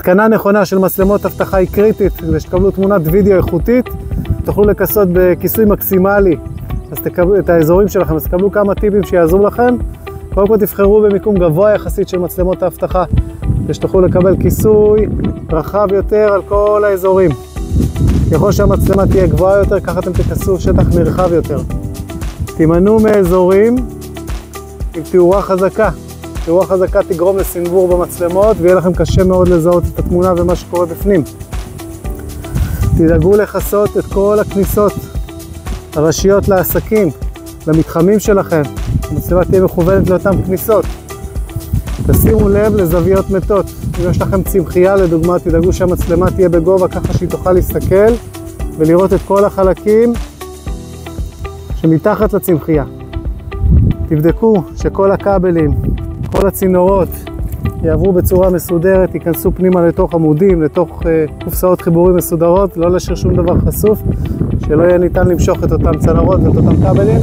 התקנה נכונה של מצלמות אבטחה היא קריטית, כדי שתקבלו תמונת וידאו איכותית, תוכלו לכסות בכיסוי מקסימלי את האזורים שלכם, אז תקבלו כמה טיפים שיעזרו לכם. קודם כל תבחרו במיקום גבוה יחסית של מצלמות האבטחה, כדי שתוכלו לקבל כיסוי רחב יותר על כל האזורים. ככל שהמצלמה תהיה גבוהה יותר, ככה אתם תכסו שטח נרחב יותר. תימנעו מאזורים עם תאורה חזקה. תאורה חזקה תגרום לסנוור במצלמות, ויהיה לכם קשה מאוד לזהות את התמונה ומה שקורה בפנים. תדאגו לכסות את כל הכניסות הראשיות לעסקים, למתחמים שלכם. המצלמה תהיה מכוונת לאותן כניסות. תשימו לב לזוויות מתות. אם יש לכם צמחייה לדוגמה, תדאגו שהמצלמה תהיה בגובה ככה שהיא תוכל להסתכל ולראות את כל החלקים שמתחת לצמחייה. תבדקו שכל הכבלים, כל הצינורות יעברו בצורה מסודרת, ייכנסו פנימה לתוך עמודים, לתוך קופסאות חיבורים מסודרות, לא להשאיר שום דבר חשוף, שלא יהיה ניתן למשוך את אותם צנרות ואת אותם כבלים.